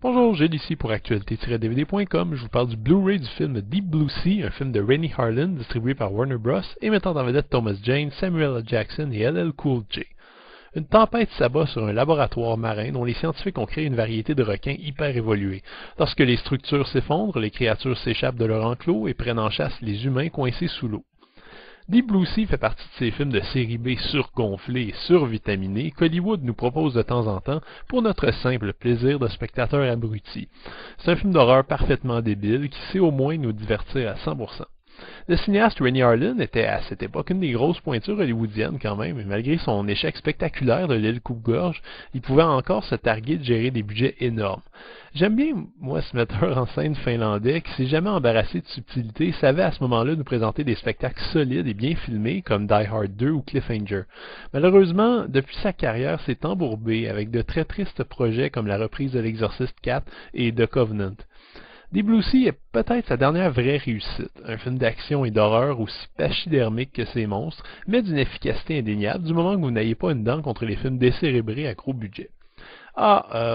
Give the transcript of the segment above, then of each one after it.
Bonjour, Gilles ici pour actualité-dvd.com. Je vous parle du Blu-ray du film Deep Blue Sea, un film de Rennie Harlin distribué par Warner Bros. Et mettant en vedette Thomas Jane, Samuel L. Jackson et LL Cool J. Une tempête s'abat sur un laboratoire marin dont les scientifiques ont créé une variété de requins hyper évolués. Lorsque les structures s'effondrent, les créatures s'échappent de leur enclos et prennent en chasse les humains coincés sous l'eau. Deep Blue Sea fait partie de ces films de série B surgonflés et survitaminés qu'Hollywood nous propose de temps en temps pour notre simple plaisir de spectateur abruti. C'est un film d'horreur parfaitement débile qui sait au moins nous divertir à 100%. Le cinéaste Rennie Harlin était à cette époque une des grosses pointures hollywoodiennes quand même, et malgré son échec spectaculaire de l'île Coupe-Gorge, il pouvait encore se targuer de gérer des budgets énormes. J'aime bien, moi, ce metteur en scène finlandais qui s'est jamais embarrassé de subtilité, savait à ce moment-là nous présenter des spectacles solides et bien filmés comme Die Hard 2 ou Cliffhanger. Malheureusement, depuis sa carrière, s'est embourbé avec de très tristes projets comme la reprise de l'Exorciste 4 et The Covenant. Deep Blue Sea est peut-être sa dernière vraie réussite, un film d'action et d'horreur aussi pachydermique que ses monstres, mais d'une efficacité indéniable du moment que vous n'ayez pas une dent contre les films décérébrés à gros budget.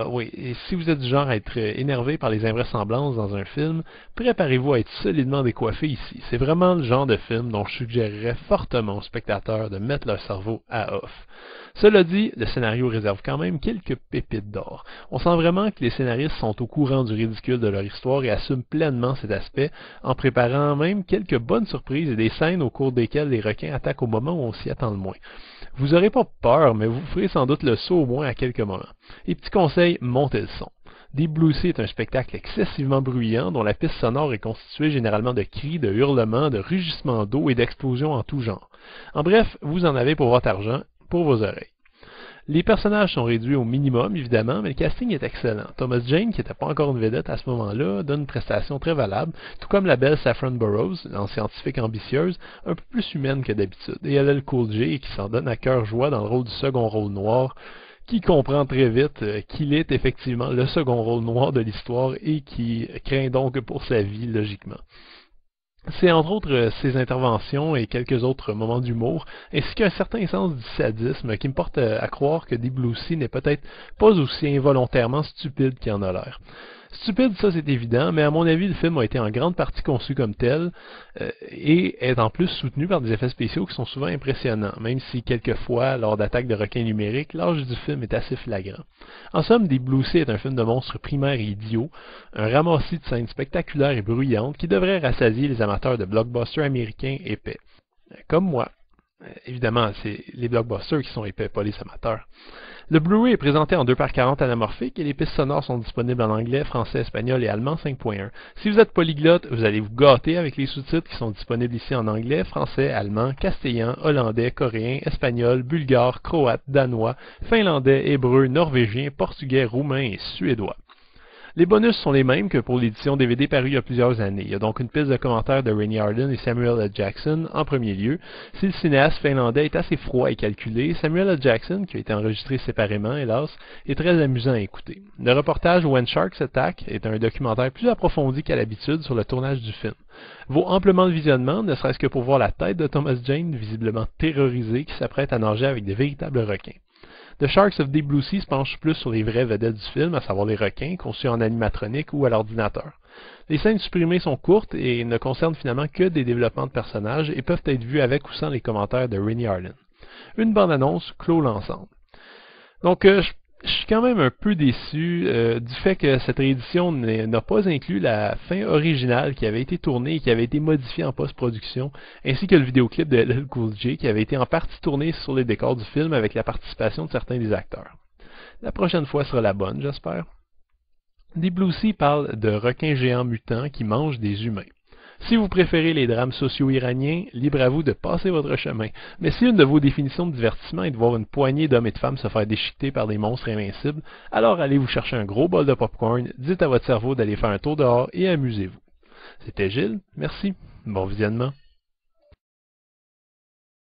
Oui, et si vous êtes du genre à être énervé par les invraisemblances dans un film, préparez-vous à être solidement décoiffé ici. C'est vraiment le genre de film dont je suggérerais fortement aux spectateurs de mettre leur cerveau à off. Cela dit, le scénario réserve quand même quelques pépites d'or. On sent vraiment que les scénaristes sont au courant du ridicule de leur histoire et assument pleinement cet aspect, en préparant même quelques bonnes surprises et des scènes au cours desquelles les requins attaquent au moment où on s'y attend le moins. Vous n'aurez pas peur, mais vous ferez sans doute le saut au moins à quelques moments. Et petit conseil, montez le son. Deep Blue Sea est un spectacle excessivement bruyant dont la piste sonore est constituée généralement de cris, de hurlements, de rugissements d'eau et d'explosions en tout genre. En bref, vous en avez pour votre argent, pour vos oreilles. Les personnages sont réduits au minimum, évidemment, mais le casting est excellent. Thomas Jane, qui n'était pas encore une vedette à ce moment-là, donne une prestation très valable, tout comme la belle Saffron Burrows, en scientifique ambitieuse, un peu plus humaine que d'habitude, et LL Cool J, qui s'en donne à cœur joie dans le rôle du second rôle noir, qui comprend très vite qu'il est effectivement le second rôle noir de l'histoire et qui craint donc pour sa vie, logiquement. C'est entre autres ces interventions et quelques autres moments d'humour, ainsi qu'un certain sens du sadisme qui me porte à croire que Deep Blue Sea n'est peut-être pas aussi involontairement stupide qu'il en a l'air. Stupide, ça c'est évident, mais à mon avis, le film a été en grande partie conçu comme tel et est en plus soutenu par des effets spéciaux qui sont souvent impressionnants, même si quelquefois, lors d'attaques de requins numériques, l'âge du film est assez flagrant. En somme, Deep Blue Sea est un film de monstres primaires et idiots, un ramassis de scènes spectaculaires et bruyantes qui devrait rassasier les amateurs de blockbusters américains épais. Comme moi. Évidemment, c'est les blockbusters qui sont épais, pas les amateurs. Le Blu-ray est présenté en 2x40 anamorphique et les pistes sonores sont disponibles en anglais, français, espagnol et allemand 5.1. Si vous êtes polyglotte, vous allez vous gâter avec les sous-titres qui sont disponibles ici en anglais, français, allemand, castillan, hollandais, coréen, espagnol, bulgare, croate, danois, finlandais, hébreu, norvégien, portugais, roumain et suédois. Les bonus sont les mêmes que pour l'édition DVD parue il y a plusieurs années. Il y a donc une piste de commentaires de Rennie Harlin et Samuel L. Jackson en premier lieu. Si le cinéaste finlandais est assez froid et calculé, Samuel L. Jackson, qui a été enregistré séparément, hélas, est très amusant à écouter. Le reportage When Sharks Attack est un documentaire plus approfondi qu'à l'habitude sur le tournage du film. Vaut amplement le visionnement, ne serait-ce que pour voir la tête de Thomas Jane, visiblement terrorisé, qui s'apprête à nager avec de véritables requins. The Sharks of Deep Blue Sea se penche plus sur les vraies vedettes du film, à savoir les requins, conçus en animatronique ou à l'ordinateur. Les scènes supprimées sont courtes et ne concernent finalement que des développements de personnages et peuvent être vues avec ou sans les commentaires de Rennie Harlin. Une bande-annonce clôt l'ensemble. Donc, je suis quand même un peu déçu du fait que cette réédition n'a pas inclus la fin originale qui avait été tournée et qui avait été modifiée en post-production, ainsi que le vidéoclip de LL Cool J qui avait été en partie tourné sur les décors du film avec la participation de certains des acteurs. La prochaine fois sera la bonne, j'espère. Deep Blue Sea parle de requins géants mutants qui mangent des humains. Si vous préférez les drames sociaux iraniens, libre à vous de passer votre chemin. Mais si une de vos définitions de divertissement est de voir une poignée d'hommes et de femmes se faire déchiqueter par des monstres invincibles, alors allez vous chercher un gros bol de popcorn, dites à votre cerveau d'aller faire un tour dehors et amusez-vous. C'était Gilles, merci, bon visionnement.